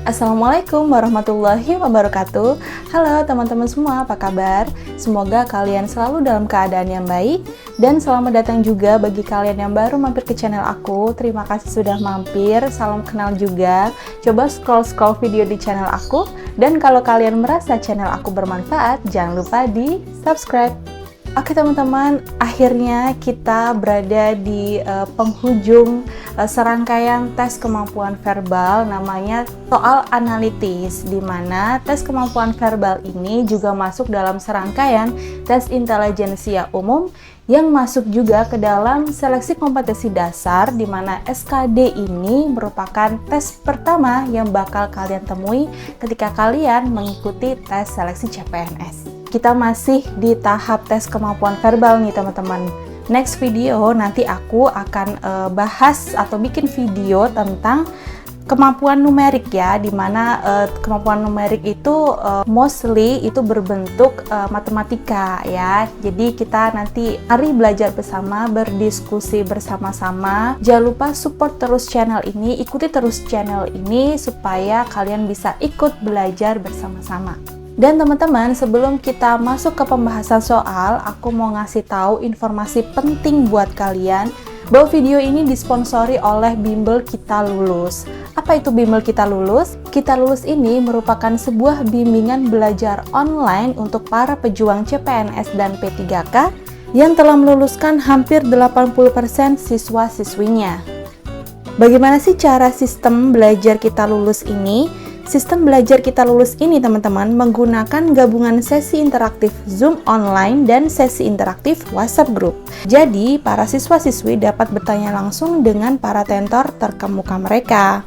Assalamualaikum warahmatullahi wabarakatuh. Halo teman-teman semua, apa kabar? Semoga kalian selalu dalam keadaan yang baik. Dan selamat datang juga bagi kalian yang baru mampir ke channel aku. Terima kasih sudah mampir, salam kenal juga. Coba scroll-scroll video di channel aku. Dan kalau kalian merasa channel aku bermanfaat, jangan lupa di subscribe. Oke teman-teman, akhirnya kita berada di penghujung serangkaian tes kemampuan verbal namanya soal analitis, di mana tes kemampuan verbal ini juga masuk dalam serangkaian tes intelijensia umum yang masuk juga ke dalam seleksi kompetensi dasar, di mana SKD ini merupakan tes pertama yang bakal kalian temui ketika kalian mengikuti tes seleksi CPNS. Kita masih di tahap tes kemampuan verbal nih teman-teman. Next video nanti aku akan bahas atau bikin video tentang kemampuan numerik ya, dimana kemampuan numerik itu mostly itu berbentuk matematika ya. Jadi kita nanti mari belajar bersama, berdiskusi bersama-sama. Jangan lupa support terus channel ini, ikuti terus channel ini supaya kalian bisa ikut belajar bersama-sama. Dan teman-teman, sebelum kita masuk ke pembahasan soal, aku mau ngasih tahu informasi penting buat kalian bahwa video ini disponsori oleh Bimbel Kita Lulus. Apa itu Bimbel Kita Lulus? Kita Lulus ini merupakan sebuah bimbingan belajar online untuk para pejuang CPNS dan P3K yang telah meluluskan hampir 80% siswa-siswinya. Bagaimana sih cara sistem belajar Kita Lulus ini? Sistem belajar Kita Lulus ini teman-teman menggunakan gabungan sesi interaktif Zoom online dan sesi interaktif WhatsApp Group. Jadi, para siswa-siswi dapat bertanya langsung dengan para tentor terkemuka mereka.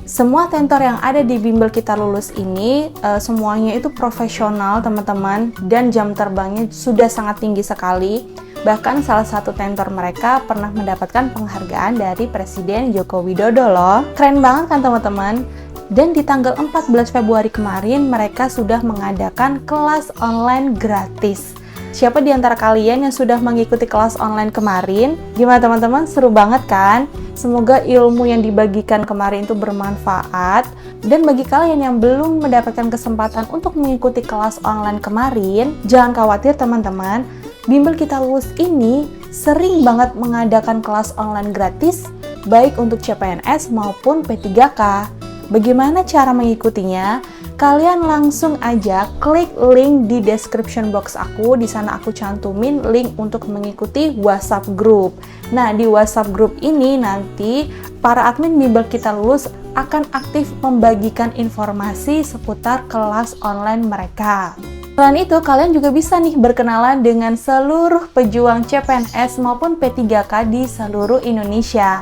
Semua tentor yang ada di Bimbel Kita Lulus ini semuanya itu profesional teman-teman, dan jam terbangnya sudah sangat tinggi sekali. Bahkan salah satu tentor mereka pernah mendapatkan penghargaan dari Presiden Joko Widodo loh. Keren banget kan teman-teman? Dan di tanggal 14 Februari kemarin mereka sudah mengadakan kelas online gratis. Siapa di antara kalian yang sudah mengikuti kelas online kemarin? Gimana teman-teman? Seru banget kan? Semoga ilmu yang dibagikan kemarin itu bermanfaat. Dan bagi kalian yang belum mendapatkan kesempatan untuk mengikuti kelas online kemarin, jangan khawatir teman-teman. Bimbel Kita Lulus ini sering banget mengadakan kelas online gratis, baik untuk CPNS maupun P3K. Bagaimana cara mengikutinya? Kalian langsung aja klik link di description box aku. Di sana aku cantumin link untuk mengikuti WhatsApp group. Nah, di WhatsApp group ini nanti para admin Bimbel Kita Lulus akan aktif membagikan informasi seputar kelas online mereka. Selain itu, kalian juga bisa nih berkenalan dengan seluruh pejuang CPNS maupun P3K di seluruh Indonesia.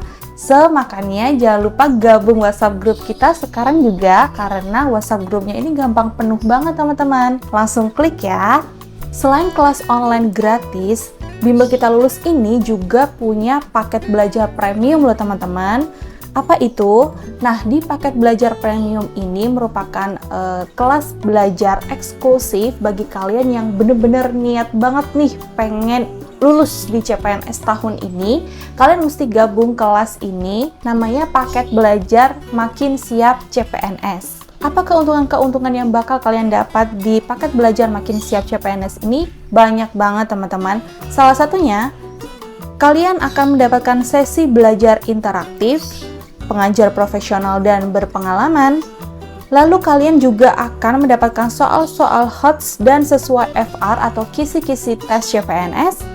Makanya jangan lupa gabung WhatsApp group kita sekarang juga, karena WhatsApp grupnya ini gampang penuh banget teman-teman. Langsung klik ya. Selain kelas online gratis, Bimbel Kita Lulus ini juga punya paket belajar premium loh teman-teman. Apa itu? Nah, di paket belajar premium ini merupakan kelas belajar eksklusif bagi kalian yang bener-bener niat banget nih pengen lulus di CPNS tahun ini. Kalian mesti gabung kelas ini, namanya paket belajar Makin Siap CPNS. Apa keuntungan-keuntungan yang bakal kalian dapat di paket belajar Makin Siap CPNS ini? Banyak banget teman-teman. Salah satunya, kalian akan mendapatkan sesi belajar interaktif, pengajar profesional dan berpengalaman. Lalu kalian juga akan mendapatkan soal-soal HOTS dan sesuai FR atau kisi-kisi tes CPNS.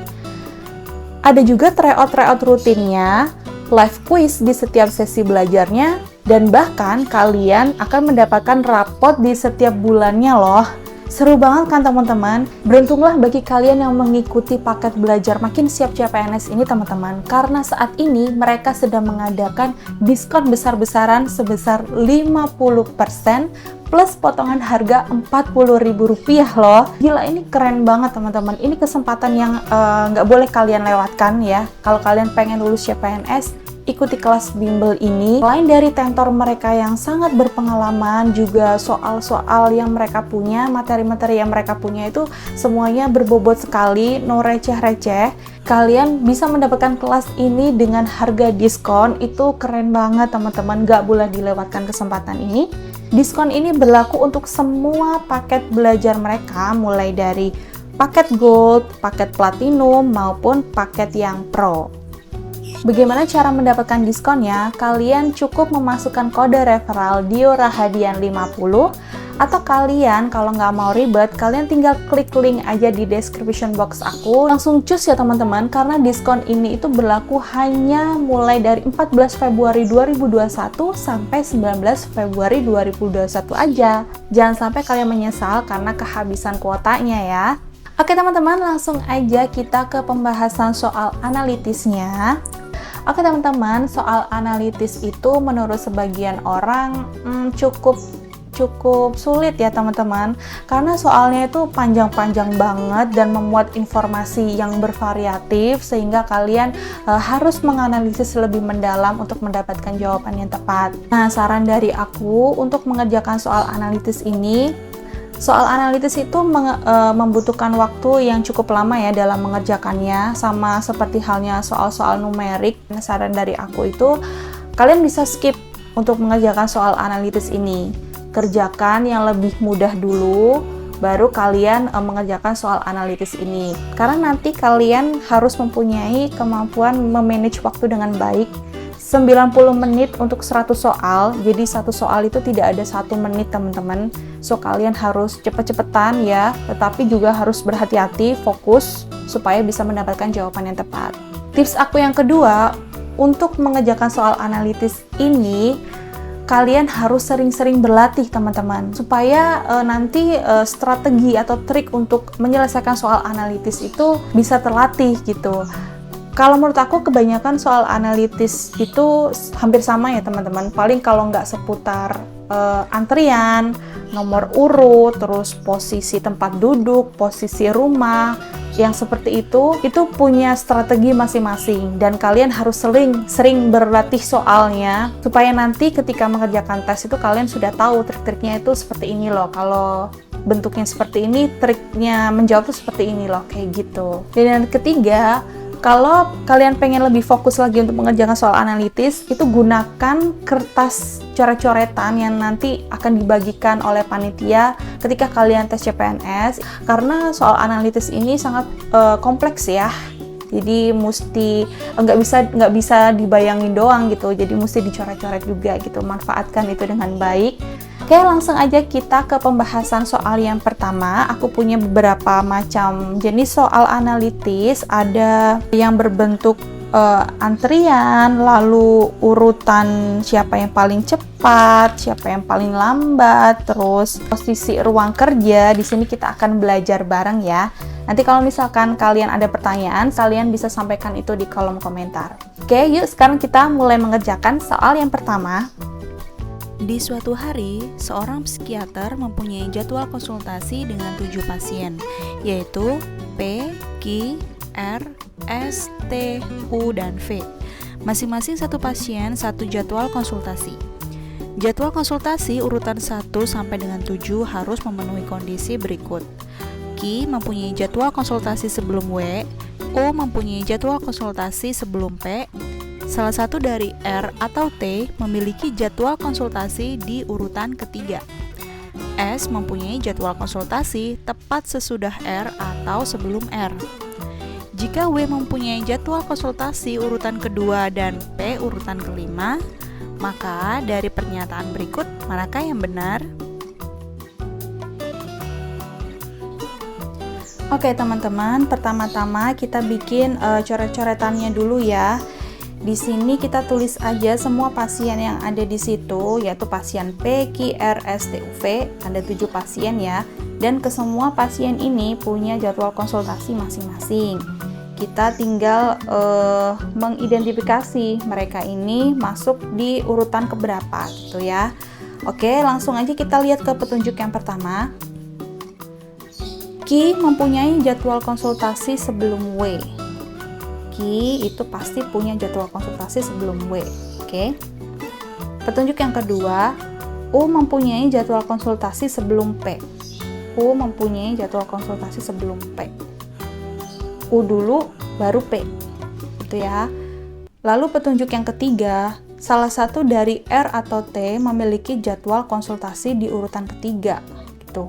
Ada juga tryout rutinnya, live quiz di setiap sesi belajarnya, dan bahkan kalian akan mendapatkan rapot di setiap bulannya loh. Seru banget kan teman-teman? Beruntunglah bagi kalian yang mengikuti paket belajar Makin Siap CPNS ini teman-teman, karena saat ini mereka sedang mengadakan diskon besar-besaran sebesar 50% plus potongan harga Rp40.000 loh. Gila, ini keren banget teman-teman. Ini kesempatan yang nggak boleh kalian lewatkan ya. Kalau kalian pengen lulus CPNS, ikuti kelas bimbel ini, selain dari tentor mereka yang sangat berpengalaman, juga soal-soal yang mereka punya, materi-materi yang mereka punya itu semuanya berbobot sekali, no receh-receh. Kalian bisa mendapatkan kelas ini dengan harga diskon, itu keren banget teman-teman, gak boleh dilewatkan kesempatan ini. Diskon ini berlaku untuk semua paket belajar mereka, mulai dari paket gold, paket platinum, maupun paket yang pro. Bagaimana cara mendapatkan diskonnya? Kalian cukup memasukkan kode referral diorahadian50, atau kalian kalau nggak mau ribet, kalian tinggal klik link aja di description box aku. Langsung cus ya teman-teman, karena diskon ini itu berlaku hanya mulai dari 14 Februari 2021 sampai 19 Februari 2021 aja. Jangan sampai kalian menyesal karena kehabisan kuotanya ya. Oke teman-teman, langsung aja kita ke pembahasan soal analitisnya. Oke teman-teman, soal analitis itu menurut sebagian orang cukup sulit ya teman-teman, karena soalnya itu panjang-panjang banget dan memuat informasi yang bervariatif, sehingga kalian harus menganalisis lebih mendalam untuk mendapatkan jawaban yang tepat. Nah, saran dari aku untuk mengerjakan soal analitis ini, soal analitis itu membutuhkan waktu yang cukup lama ya dalam mengerjakannya, sama seperti halnya soal-soal numerik. Saran dari aku itu, kalian bisa skip untuk mengerjakan soal analitis ini. Kerjakan yang lebih mudah dulu, baru kalian mengerjakan soal analitis ini. Karena nanti kalian harus mempunyai kemampuan memanage waktu dengan baik. 90 menit untuk 100 soal, jadi satu soal itu tidak ada 1 menit teman-teman. So kalian harus cepet-cepetan ya, tetapi juga harus berhati-hati, fokus supaya bisa mendapatkan jawaban yang tepat. Tips aku yang kedua, untuk mengerjakan soal analitis ini, kalian harus sering-sering berlatih teman-teman, supaya nanti strategi atau trik untuk menyelesaikan soal analitis itu bisa terlatih gitu. Kalau menurut aku kebanyakan soal analitis itu hampir sama ya teman-teman. Paling kalau nggak seputar antrian, nomor urut, terus posisi tempat duduk, posisi rumah, yang seperti itu punya strategi masing-masing. Dan kalian harus sering berlatih soalnya, supaya nanti ketika mengerjakan tes itu kalian sudah tahu trik-triknya itu seperti ini loh. Kalau bentuknya seperti ini, triknya menjawab itu seperti ini loh, kayak gitu. Dan yang ketiga, kalau kalian pengen lebih fokus lagi untuk mengerjakan soal analitis, itu gunakan kertas coret-coretan yang nanti akan dibagikan oleh panitia ketika kalian tes CPNS. Karena soal analitis ini sangat kompleks ya. Jadi nggak bisa dibayangin doang gitu. Jadi mesti dicoret-coret juga gitu. Manfaatkan itu dengan baik. Oke, langsung aja kita ke pembahasan soal yang pertama. Aku punya beberapa macam jenis soal analitis. Ada yang berbentuk antrian, lalu urutan siapa yang paling cepat, siapa yang paling lambat, terus posisi ruang kerja. Di sini kita akan belajar bareng ya. Nanti kalau misalkan kalian ada pertanyaan, kalian bisa sampaikan itu di kolom komentar. Oke, yuk sekarang kita mulai mengerjakan soal yang pertama. Di suatu hari, seorang psikiater mempunyai jadwal konsultasi dengan 7 pasien, yaitu P, Q, R, S, T, U, dan V. Masing-masing satu pasien, satu jadwal konsultasi. Jadwal konsultasi urutan 1 sampai dengan 7 harus memenuhi kondisi berikut. Q mempunyai jadwal konsultasi sebelum W, U mempunyai jadwal konsultasi sebelum P. Salah satu dari R atau T memiliki jadwal konsultasi di urutan ketiga. S mempunyai jadwal konsultasi tepat sesudah R atau sebelum R. Jika W mempunyai jadwal konsultasi urutan kedua dan P urutan kelima, maka dari pernyataan berikut, manakah yang benar? Oke teman-teman, pertama-tama kita bikin coret-coretannya dulu ya. Di sini kita tulis aja semua pasien yang ada di situ, yaitu pasien P, Q, R, S, T, U, V. Ada 7 pasien ya. Dan ke semua pasien ini punya jadwal konsultasi masing-masing. Kita tinggal mengidentifikasi mereka ini masuk di urutan keberapa gitu ya. Oke, langsung aja kita lihat ke petunjuk yang pertama. Q mempunyai jadwal konsultasi sebelum W. Q Q itu pasti punya jadwal konsultasi sebelum W. Oke. Petunjuk yang kedua, U mempunyai jadwal konsultasi sebelum P. U mempunyai jadwal konsultasi sebelum P. U dulu baru P. Gitu ya. Lalu petunjuk yang ketiga, salah satu dari R atau T memiliki jadwal konsultasi di urutan ketiga. Gitu.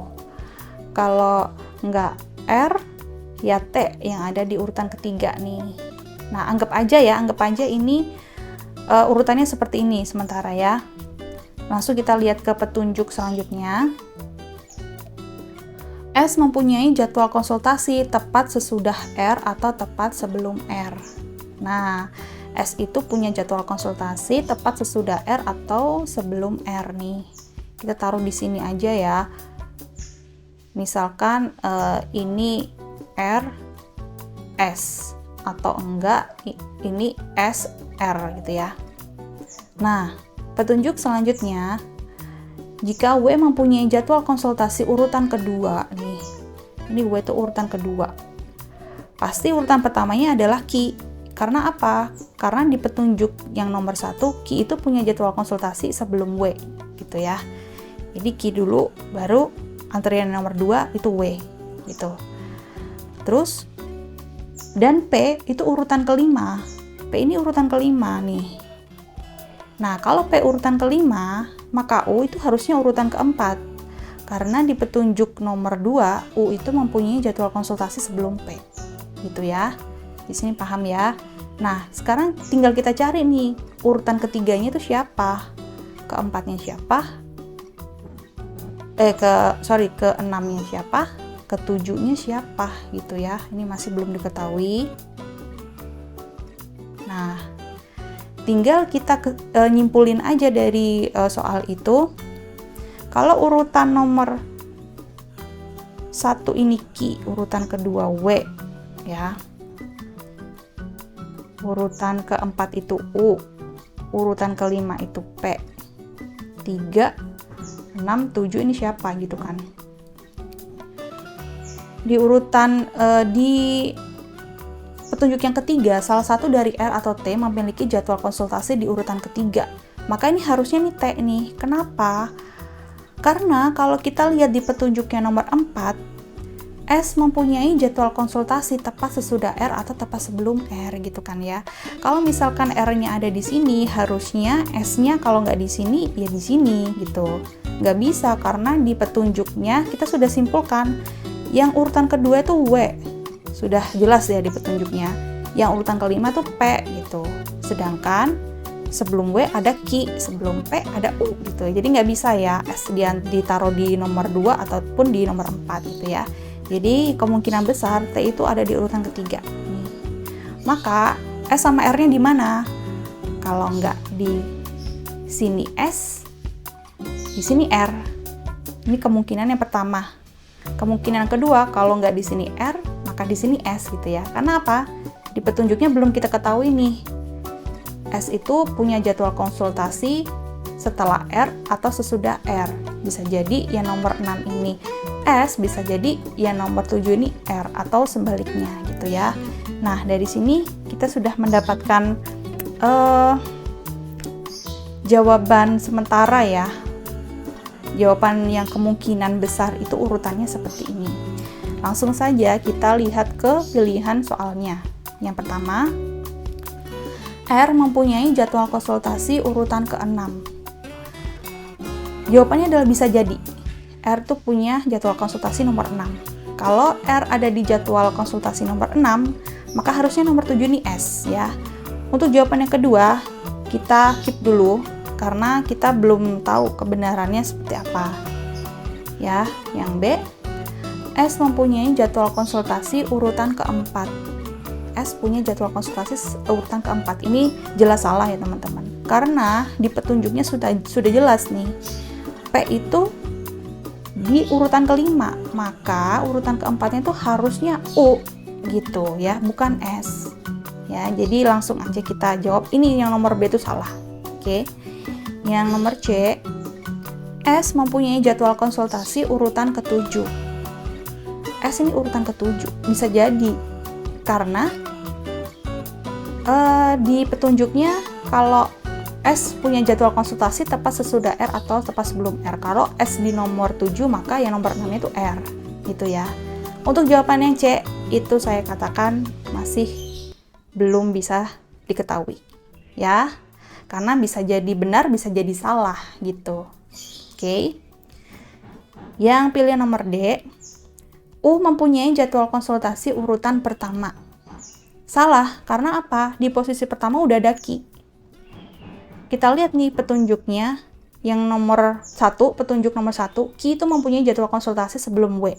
Kalau nggak R, ya T yang ada di urutan ketiga nih. Nah, anggap aja ini urutannya seperti ini sementara ya. Langsung kita lihat ke petunjuk selanjutnya. S mempunyai jadwal konsultasi tepat sesudah R atau tepat sebelum R. Nah, S itu punya jadwal konsultasi tepat sesudah R atau sebelum R nih. Kita taruh di sini aja ya. Misalkan ini R S atau enggak ini S R gitu ya. Nah, petunjuk selanjutnya, jika W mempunyai jadwal konsultasi urutan kedua nih. Ini W itu urutan kedua. Pasti urutan pertamanya adalah Q. Karena apa? Karena di petunjuk yang nomor 1, Q itu punya jadwal konsultasi sebelum W gitu ya. Jadi Q dulu baru antrian nomor 2 itu W gitu. Terus dan P itu urutan kelima. P ini urutan kelima nih. Nah, kalau P urutan kelima, maka U itu harusnya urutan keempat. Karena di petunjuk nomor 2, U itu mempunyai jadwal konsultasi sebelum P. Gitu ya. Di sini paham ya? Nah, sekarang tinggal kita cari nih, urutan ketiganya itu siapa? Keempatnya siapa? Keenamnya siapa? Ketujuhnya siapa? Gitu ya. Ini masih belum diketahui. Nah, tinggal kita nyimpulin aja dari soal itu. Kalau urutan nomor 1 ini Q, urutan kedua W ya. Urutan keempat itu U, urutan kelima itu P. 3, 6, 7 ini siapa gitu kan. Di urutan di petunjuk yang ketiga, salah satu dari R atau T memiliki jadwal konsultasi di urutan ketiga. Maka ini harusnya nih T nih. Kenapa? Karena kalau kita lihat di petunjuk yang nomor 4, S mempunyai jadwal konsultasi tepat sesudah R atau tepat sebelum R gitu kan ya. Kalau misalkan R-nya ada di sini, harusnya S-nya kalau nggak di sini, ya di sini gitu. Nggak bisa karena di petunjuknya kita sudah simpulkan yang urutan kedua itu W. Sudah jelas ya di petunjuknya. Yang urutan kelima tuh P gitu. Sedangkan sebelum W ada Q, sebelum P ada U gitu. Jadi nggak bisa ya S ditaruh di nomor 2 ataupun di nomor 4 gitu ya. Jadi kemungkinan besar T itu ada di urutan ketiga. Nih. Maka S sama R-nya di mana? Kalau nggak di sini S, di sini R. Ini kemungkinan yang pertama. Kemungkinan kedua, kalau nggak di sini R, maka di sini S gitu ya. Karena apa? Di petunjuknya belum kita ketahui nih. S itu punya jadwal konsultasi setelah R atau sesudah R. Bisa jadi yang nomor 6 ini S, bisa jadi yang nomor 7 ini R atau sebaliknya gitu ya. Nah, dari sini kita sudah mendapatkan jawaban sementara ya. Jawaban yang kemungkinan besar itu urutannya seperti ini. Langsung saja kita lihat ke pilihan soalnya. Yang pertama, R mempunyai jadwal konsultasi urutan ke-6. Jawabannya adalah bisa jadi. R tuh punya jadwal konsultasi nomor 6. Kalau R ada di jadwal konsultasi nomor 6, maka harusnya nomor 7 ini S ya. Untuk jawaban yang kedua, kita keep dulu karena kita belum tahu kebenarannya seperti apa. Ya, yang B, S mempunyai jadwal konsultasi urutan keempat. S punya jadwal konsultasi urutan keempat. Ini jelas salah ya teman-teman. Karena di petunjuknya sudah jelas nih. P itu di urutan kelima, maka urutan keempatnya itu harusnya U gitu ya, bukan S ya. Jadi langsung aja kita jawab ini yang nomor B itu salah. Oke. Yang nomor C, S mempunyai jadwal konsultasi urutan ke-7. S ini urutan ke-7, bisa jadi karena di petunjuknya kalau S punya jadwal konsultasi tepat sesudah R atau tepat sebelum R. Kalau S di nomor 7, maka yang nomor 6 itu R, gitu ya. Untuk jawaban yang C, itu saya katakan masih belum bisa diketahui, ya. Karena bisa jadi benar, bisa jadi salah, gitu. Oke. Yang pilihan nomor D, U mempunyai jadwal konsultasi urutan pertama. Salah, karena apa? Di posisi pertama udah ada Ki. Kita lihat nih petunjuknya, yang nomor 1, petunjuk nomor 1, Ki itu mempunyai jadwal konsultasi sebelum W.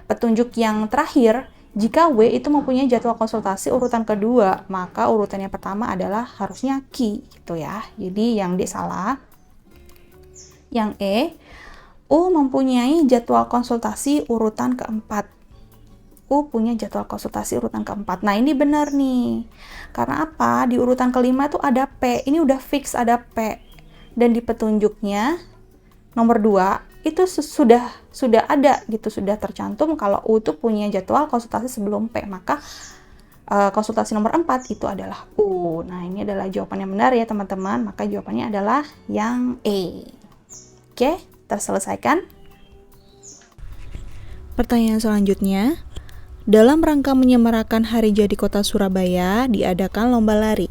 Petunjuk yang terakhir, jika W itu mempunyai jadwal konsultasi urutan kedua, maka urutan yang pertama adalah harusnya Ki, gitu ya. Jadi yang D salah. Yang E, U mempunyai jadwal konsultasi urutan keempat. U punya jadwal konsultasi urutan keempat. Nah, ini benar nih. Karena apa? Di urutan kelima itu ada P. Ini udah fix ada P. Dan di petunjuknya nomor 2 itu sudah ada gitu, sudah tercantum kalau U itu punya jadwal konsultasi sebelum P. Maka konsultasi nomor 4 itu adalah U. Nah, ini adalah jawaban yang benar ya, teman-teman. Maka jawabannya adalah yang E. Oke, terselesaikan. Pertanyaan selanjutnya, dalam rangka menyemarakan Hari Jadi Kota Surabaya, diadakan lomba lari.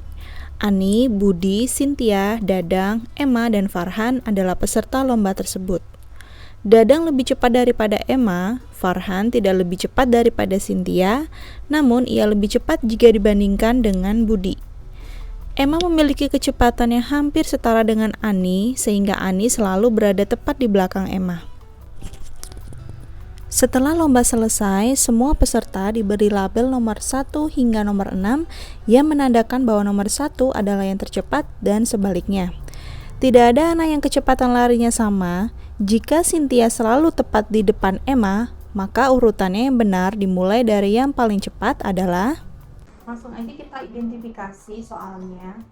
Ani, Budi, Cynthia, Dadang, Emma, dan Farhan adalah peserta lomba tersebut. Dadang lebih cepat daripada Emma, Farhan tidak lebih cepat daripada Cynthia, namun ia lebih cepat jika dibandingkan dengan Budi. Emma memiliki kecepatan yang hampir setara dengan Ani, sehingga Ani selalu berada tepat di belakang Emma. Setelah lomba selesai, semua peserta diberi label nomor 1 hingga nomor 6 yang menandakan bahwa nomor 1 adalah yang tercepat dan sebaliknya. Tidak ada anak yang kecepatan larinya sama. Jika Cynthia selalu tepat di depan Emma, maka urutannya yang benar dimulai dari yang paling cepat adalah... Langsung aja kita identifikasi soalnya.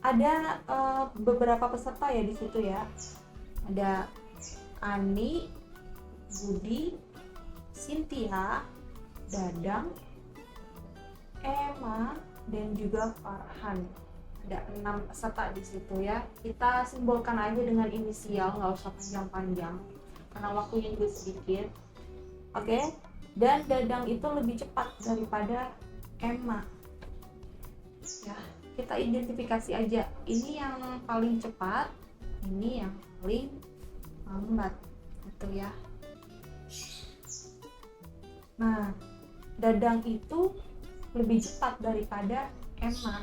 Ada beberapa peserta ya di situ ya. Ada Ani, Budi, Cynthia, Dadang, Emma, dan juga Farhan. Ada 6 peserta di situ ya. Kita simbolkan aja dengan inisial, nggak usah panjang-panjang karena waktunya juga sedikit. Oke. Dan Dadang itu lebih cepat daripada Emma. Ya, kita identifikasi aja. Ini yang paling cepat, ini yang paling lambat, gitu ya. Nah, Dadang itu lebih cepat daripada Emma.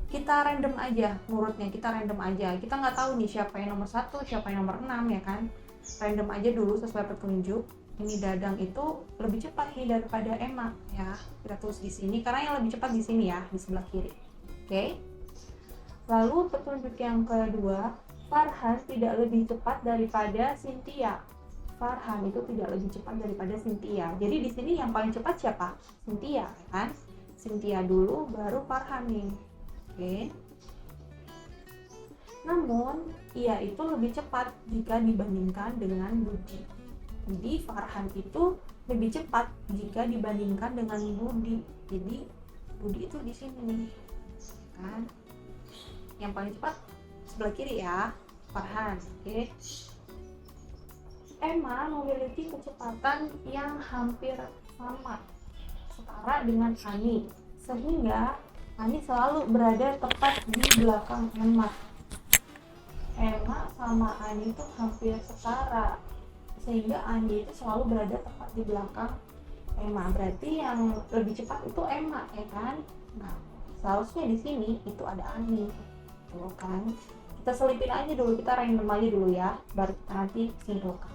Kita random aja ngurutnya, kita random aja. Kita nggak tahu nih siapa yang nomor 1, siapa yang nomor 6 ya kan. Random aja dulu sesuai petunjuk. Ini Dadang itu lebih cepat nih daripada Emma ya. Kita tulis di sini karena yang lebih cepat di sini ya, di sebelah kiri. Oke. Lalu petunjuk yang kedua, Farhan tidak lebih cepat daripada Cynthia. Farhan itu tidak lebih cepat daripada Cynthia. Jadi di sini yang paling cepat siapa? Cynthia, kan? Cynthia dulu, baru Farhan nih. Oke. Namun, ia itu lebih cepat jika dibandingkan dengan Budi. Jadi Farhan itu lebih cepat jika dibandingkan dengan Budi. Jadi Budi itu di sini nih, kan? Yang paling cepat sebelah kiri ya, Farhan. Oke. Emma memiliki kecepatan yang hampir sama, setara dengan Ani, sehingga Ani selalu berada tepat di belakang Emma. Emma sama Ani itu hampir setara, sehingga Ani itu selalu berada tepat di belakang Emma. Berarti yang lebih cepat itu Emma, ya kan? Nah, seharusnya di sini itu ada Ani. Tuh kan, kita selipin aja dulu, kita random aja dulu ya, baru kita nanti simpulkan.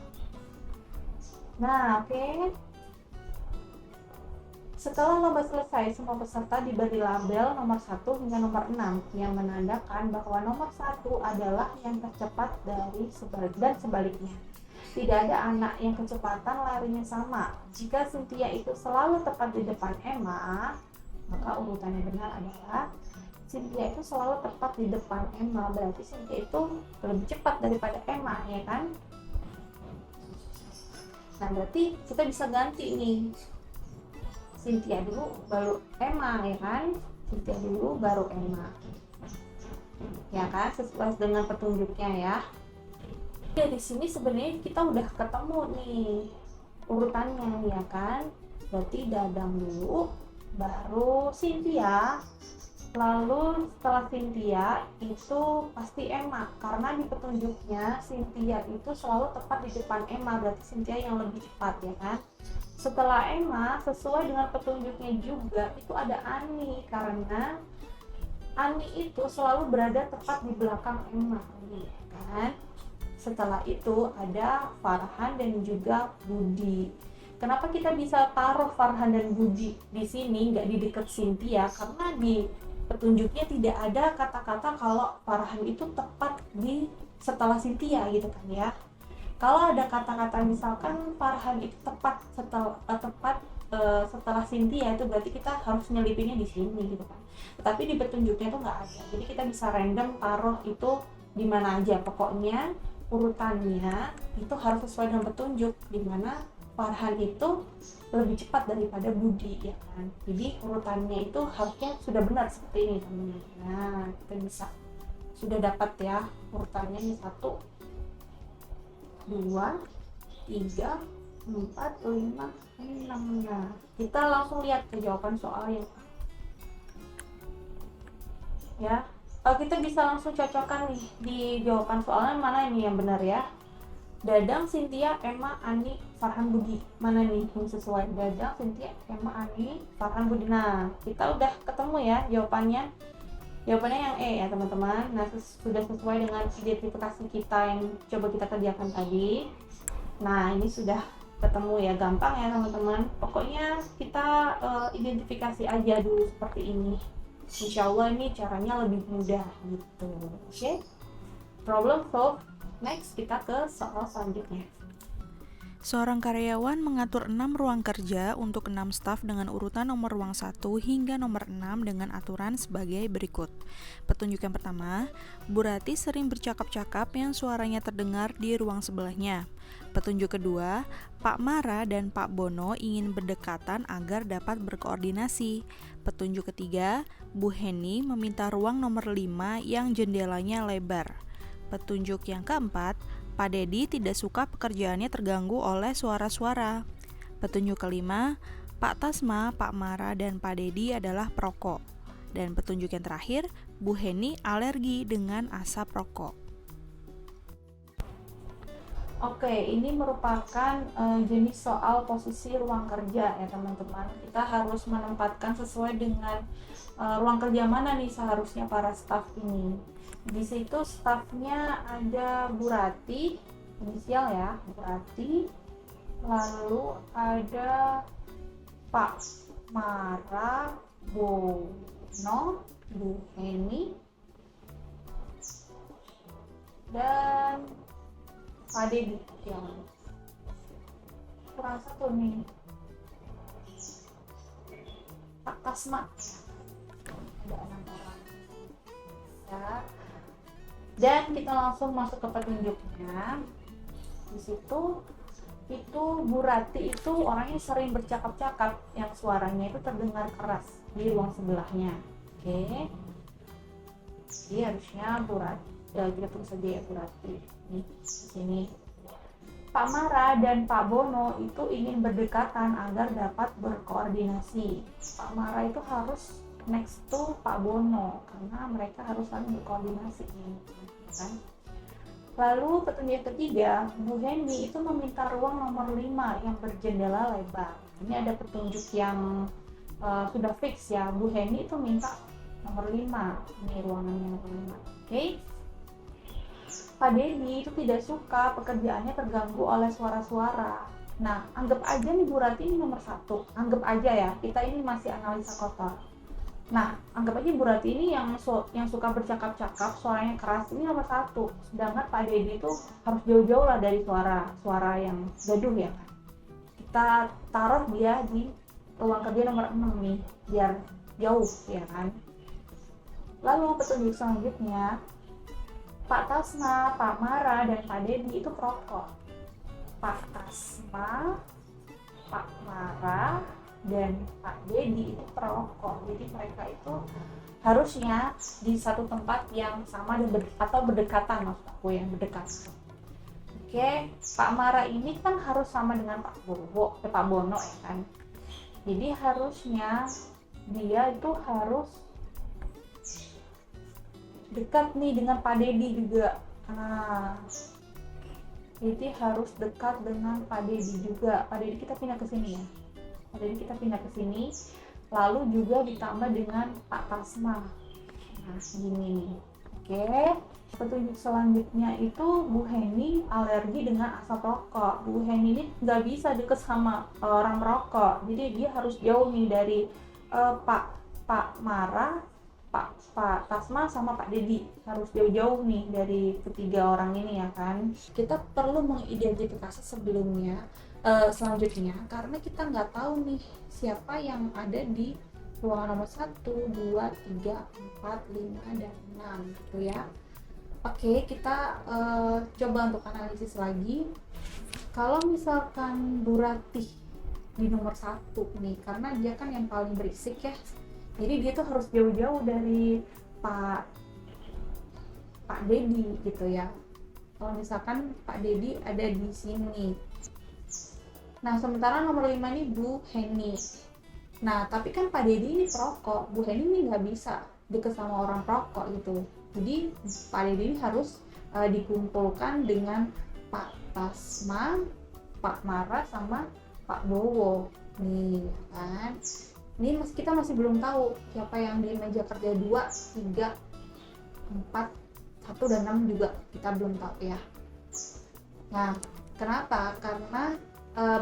Nah, oke. Setelah lomba selesai, semua peserta diberi label nomor 1 hingga nomor 6 yang menandakan bahwa nomor 1 adalah yang tercepat dan sebaliknya. Tidak ada anak yang kecepatan larinya sama. Jika Cynthia itu selalu tepat di depan Emma, maka urutan yang benar adalah Cynthia itu selalu tepat di depan Emma, berarti Cynthia itu lebih cepat daripada Emma, ya kan? Nah, berarti kita bisa ganti nih. Cynthia dulu baru Emma ya kan, Cynthia dulu baru Emma ya kan, sesuai dengan petunjuknya ya. Di sini sebenarnya kita udah ketemu nih urutannya ya kan, berarti Dadang dulu baru Cynthia, lalu setelah Cynthia itu pasti Emma, karena di petunjuknya Cynthia itu selalu tepat di depan Emma, berarti Cynthia yang lebih cepat ya kan. Setelah Emma, sesuai dengan petunjuknya juga itu ada Ani, karena Ani itu selalu berada tepat di belakang Emma ya kan. Setelah itu ada Farhan dan juga Budi. Kenapa kita bisa taruh Farhan dan Budi di sini, nggak di dekat Cynthia? Karena di petunjuknya tidak ada kata-kata kalau Farhan itu tepat di setelah Cynthia gitu kan ya. Kalau ada kata-kata misalkan Farhan itu tepat setelah Cynthia, itu berarti kita harus nyelipinnya di sini gitu kan. Tapi di petunjuknya itu nggak ada. Jadi kita bisa random taruh itu di mana aja. Pokoknya urutannya itu harus sesuai dengan petunjuk, di mana Farhan itu lebih cepat daripada Budi ya kan. Jadi urutannya itu harusnya sudah benar seperti ini teman-teman. Nah, kita bisa sudah dapat ya urutannya ini 1 2 3 4 5 6. Nah, kita langsung lihat ke jawaban soalnya ya. Kita bisa langsung cocokkan nih di jawaban soalnya mana ini yang benar ya. Dadang, Cynthia, Emma, Ani, Farhan, Budi. Mana nih yang sesuai? Dadang, Cynthia, Emma, Ani, Farhan, Budi. Nah, kita udah ketemu ya jawabannya. Jawabannya yang E ya teman-teman. Nah, sudah sesuai dengan identifikasi kita yang coba kita kerjakan tadi. Nah, ini sudah ketemu ya, gampang ya teman-teman. Pokoknya kita identifikasi aja dulu seperti ini. Insya Allah ini caranya lebih mudah gitu. Oke? Problem solved. Next, kita ke soal selanjutnya. Seorang karyawan mengatur 6 ruang kerja untuk 6 staf dengan urutan nomor ruang 1 hingga nomor 6 dengan aturan sebagai berikut. Petunjuk yang pertama, Bu Rati sering bercakap-cakap yang suaranya terdengar di ruang sebelahnya. Petunjuk kedua, Pak Mara dan Pak Bono ingin berdekatan agar dapat berkoordinasi. Petunjuk ketiga, Bu Heni meminta ruang nomor 5 yang jendelanya lebar. Petunjuk yang keempat, Pak Dedi tidak suka pekerjaannya terganggu oleh suara-suara. Petunjuk kelima, Pak Tasma, Pak Mara, dan Pak Dedi adalah perokok. Dan petunjuk yang terakhir, Bu Heni alergi dengan asap rokok. Oke, ini merupakan jenis soal posisi ruang kerja ya teman-teman. Kita harus menempatkan sesuai dengan ruang kerja mana nih seharusnya para staf ini. Di situ stafnya ada Bu Rati, inisial ya, Bu Rati. Lalu ada Pak Mara, Bono, Bu Heni, dan Pak Dedi yang kurang satu nih, Pak Tasma. Ada 6 orang ya. Dan kita langsung masuk ke petunjuknya. Di situ itu Bu Rati itu orangnya sering bercakap-cakap yang suaranya itu terdengar keras di ruang sebelahnya. Oke. Jadi harusnya Bu Rati, kita tulis saja ya Bu Rati. Nih, di sini. Pak Mara dan Pak Bono itu ingin berdekatan agar dapat berkoordinasi. Pak Mara itu harus next to Pak Bono karena mereka harus saling berkoordinasi kan. Lalu petunjuk ketiga, Bu Heni itu meminta ruang nomor 5 yang berjendela lebar. Ini ada petunjuk yang sudah fix ya. Bu Heni itu minta nomor 5. Ini ruangannya nomor 5. Oke. Pak Dedi itu tidak suka pekerjaannya terganggu oleh suara-suara. Nah, anggap aja nih Bu Rati ini nomor 1. Anggap aja ya, kita ini masih analisa kotor. Nah, anggap aja Bu Rati ini yang suka bercakap-cakap, suaranya keras, ini nomor 1. Sedangkan Pak Dedi itu harus jauh-jauh lah dari suara yang gaduh ya kan. Kita taruh dia di ruang kerja nomor 6 nih, biar jauh ya kan. Lalu petunjuk selanjutnya, Pak Tasma, Pak Mara, dan Pak Dedi itu perokok. Pak Tasma, Pak Mara, dan Pak Dedi itu perokok. Jadi mereka itu harusnya di satu tempat yang sama dan atau berdekatan, maksud aku yang berdekatan. Oke, Pak Mara ini kan harus sama dengan Pak Bono ya kan. Jadi harusnya dia itu harus dekat nih dengan Pak Dedi juga. Nah, jadi harus dekat dengan Pak Dedi juga. Pak Dedi kita pindah ke sini ya. Pak Dedi kita pindah ke sini. Lalu juga ditambah dengan Pak Tasma. Nah, gini nih. Oke. Petunjuk selanjutnya itu Bu Heni alergi dengan asap rokok. Bu Heni ini nggak bisa deket sama orang merokok. Jadi dia harus jauh nih dari Pak Mara, Pak Tasma sama Pak Dedi. Harus jauh-jauh nih dari ketiga orang ini ya kan. Kita perlu mengidentifikasi sebelumnya selanjutnya karena kita nggak tahu nih siapa yang ada di ruangan nomor 1, 2, 3, 4, 5, dan 6 gitu ya. Oke, kita coba untuk analisis lagi. Kalau misalkan Bu Ratih di nomor 1 nih, karena dia kan yang paling berisik ya, jadi dia tuh harus jauh-jauh dari Pak Dedi gitu ya. Kalau misalkan Pak Dedi ada di sini. Nah, sementara nomor 5 ini Bu Heni. Nah, tapi kan Pak Dedi ini perokok, Bu Heni ini nggak bisa deket sama orang perokok gitu. Jadi Pak Dedi ini harus dikumpulkan dengan Pak Tasma, Pak Mara, sama Pak Bowo. Nih kan. Ini kita masih belum tahu siapa yang di meja kerja 2, 3, 4, 1, dan 6 juga kita belum tahu ya. Nah, kenapa? Karena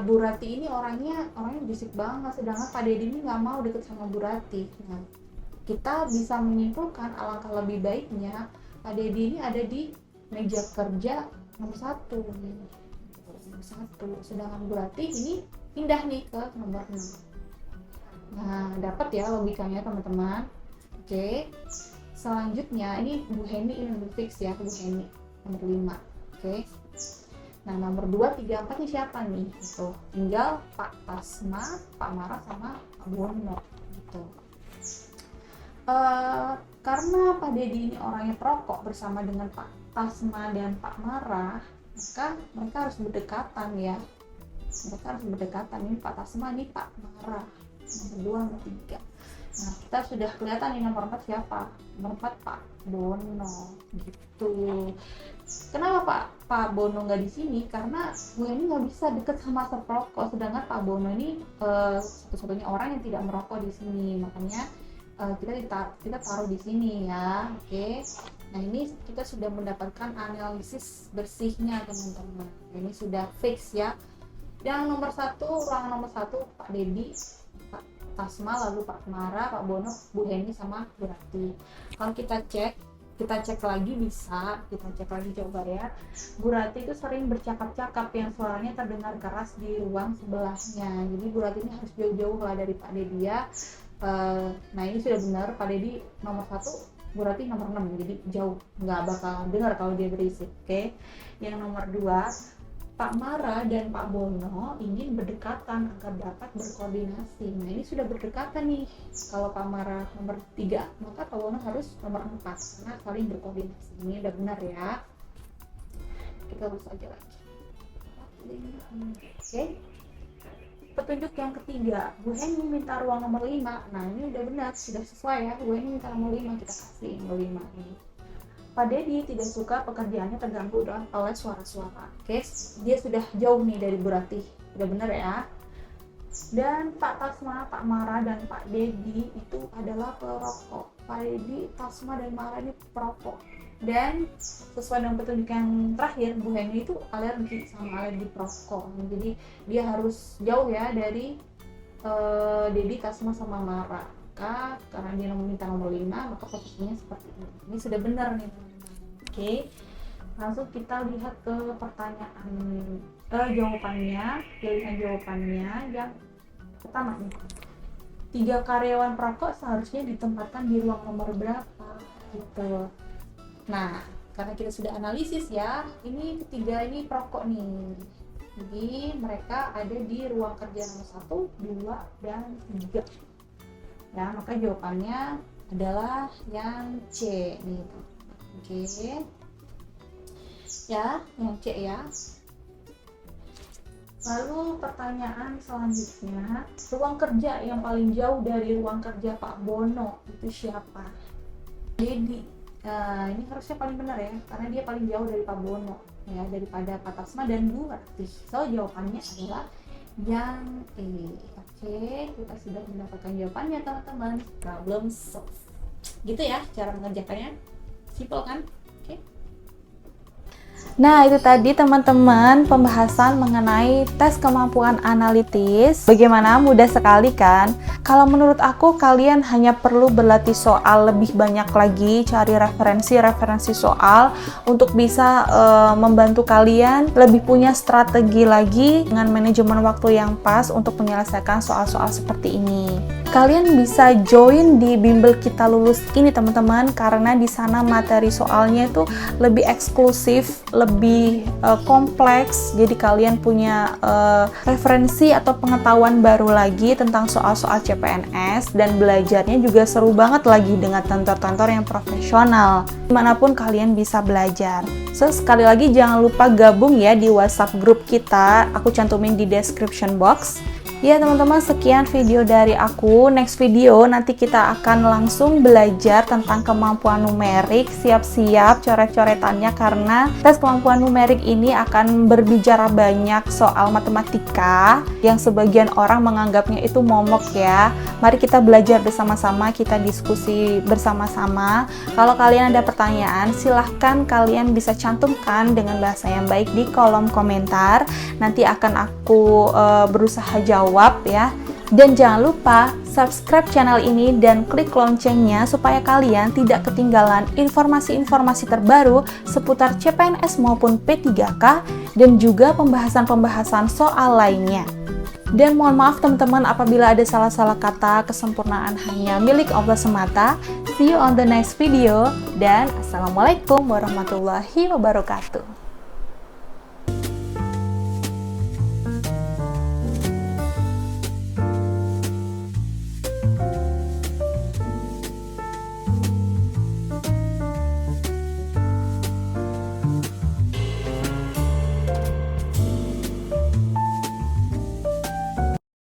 Bu Ratih ini orangnya berisik banget, sedangkan Pak Dedi ini nggak mau deket sama Bu Ratih. Nah, kita bisa menyimpulkan alangkah lebih baiknya Pak Dedi ini ada di meja kerja nomor 1 nih. Nomor 1, sedangkan Bu Ratih ini pindah nih ke nomor 6. Nah, dapat ya logikanya teman-teman. Oke. Selanjutnya ini Bu Heni ini lebih fix ya, Bu Heni nomor 5. Oke. Nah, nomor 2, 3, 4 nih siapa nih? Gitu. Tinggal Pak Tasma, Pak Mara, sama Pak Bono gitu. Karena Pak Dedi ini orangnya perokok bersama dengan Pak Tasma dan Pak Mara, maka mereka harus berdekatan ya. Mereka harus berdekatan, ini Pak Tasma, ini Pak Mara. Nomor 2, nomor 3. Nah, kita sudah kelihatan nih nomor 4 siapa? Nomor 4 Pak Bono gitu. Kenapa Pak Bono nggak di sini? Karena gue ini nggak bisa deket sama asap rokok, sedangkan Pak Bono ini satu-satunya orang yang tidak merokok di sini. Makanya kita taruh di sini ya. Oke. Nah, ini kita sudah mendapatkan analisis bersihnya teman-teman. Ini sudah fix ya. Yang nomor 1, ruangan nomor 1 Pak Dedi, Pak Tasma, lalu Pak Mara, Pak Bono, Bu Heni, sama Bu Ratih. Kalau kita cek lagi bisa, kita cek lagi coba ya. Bu Ratih itu sering bercakap-cakap yang suaranya terdengar keras di ruang sebelahnya. Jadi Bu Ratih ini harus jauh-jauh lah dari Pak Dedi ya. Nah, ini sudah benar, Pak Dedi nomor 1, Bu Ratih nomor 6, jadi jauh, nggak bakal dengar kalau dia berisik. Oke. Yang nomor 2, Pak Mara dan Pak Bono ingin berdekatan agar dapat berkoordinasi. Nah, ini sudah berdekatan nih. Kalau Pak Mara nomor 3, maka Pak Bono harus nomor 4 karena saling berkoordinasi. Ini udah benar ya. Kita urus aja lagi. Oke. Petunjuk yang ketiga, Bu Heni minta ruang nomor 5. Nah, ini udah benar, sudah sesuai ya. Bu Heni minta nomor 5, kita kasih nomor 5 nih. Pak Dedi tidak suka pekerjaannya terganggu oleh suara-suara. Oke, dia sudah jauh nih dari Bu Ratih. Udah bener ya. Dan Pak Tasma, Pak Mara, dan Pak Dedi itu adalah perokok. Pak Dedi, Tasma, dan Mara ini perokok. Dan sesuai dengan petunjuk yang terakhir, Bu Heni itu alergi perokok. Jadi dia harus jauh ya dari Dedi, Tasma, sama Mara. Karena dia minta nomor 5, maka posisinya seperti ini. Ini sudah benar nih teman-teman. Oke, langsung kita lihat ke pertanyaan jawabannya. Pilihan jawabannya yang pertama nih, 3 karyawan perokok seharusnya ditempatkan di ruang nomor berapa gitu. Nah, karena kita sudah analisis ya, ini ketiga ini perokok nih. Jadi mereka ada di ruang kerja nomor 1, 2, dan 3. Ya, maka jawabannya adalah yang C nih. Oke. Ya, yang C ya. Lalu pertanyaan selanjutnya, ruang kerja yang paling jauh dari ruang kerja Pak Bono itu siapa? Dedi. Ini harusnya paling benar ya, karena dia paling jauh dari Pak Bono ya, daripada Pak Tasma dan Bu Ratih. So jawabannya adalah yang E. Oke, kita sudah mendapatkan jawabannya teman-teman. Problem solved. Gitu ya cara mengerjakannya. Simple kan? Oke. Nah, itu tadi teman-teman pembahasan mengenai tes kemampuan analitis. Bagaimana, mudah sekali kan? Kalau menurut aku kalian hanya perlu berlatih soal lebih banyak lagi, cari referensi soal untuk bisa membantu kalian lebih punya strategi lagi dengan manajemen waktu yang pas untuk menyelesaikan soal-soal seperti ini. Kalian bisa join di bimbel Kita Lulus ini teman-teman, karena di sana materi soalnya itu lebih eksklusif, lebih kompleks. Jadi kalian punya referensi atau pengetahuan baru lagi tentang soal-soal CPNS, dan belajarnya juga seru banget lagi dengan tentor-tentor yang profesional. Dimanapun kalian bisa belajar. So, sekali lagi jangan lupa gabung ya di WhatsApp grup kita. Aku cantumin di description box. Ya teman-teman, sekian video dari aku. Next video nanti kita akan langsung belajar tentang kemampuan numerik. Siap-siap coret-coretannya, karena tes kemampuan numerik ini akan berbicara banyak soal matematika yang sebagian orang menganggapnya itu momok ya. Mari kita belajar bersama-sama, kita diskusi bersama-sama. Kalau kalian ada pertanyaan, silahkan kalian bisa cantumkan dengan bahasa yang baik di kolom komentar. Nanti akan aku berusaha jawab ya. Dan jangan lupa subscribe channel ini dan klik loncengnya supaya kalian tidak ketinggalan informasi-informasi terbaru seputar CPNS maupun P3K dan juga pembahasan-pembahasan soal lainnya. Dan mohon maaf teman-teman apabila ada salah-salah kata, kesempurnaan hanya milik Allah semata. See you on the next video, dan Assalamualaikum warahmatullahi wabarakatuh.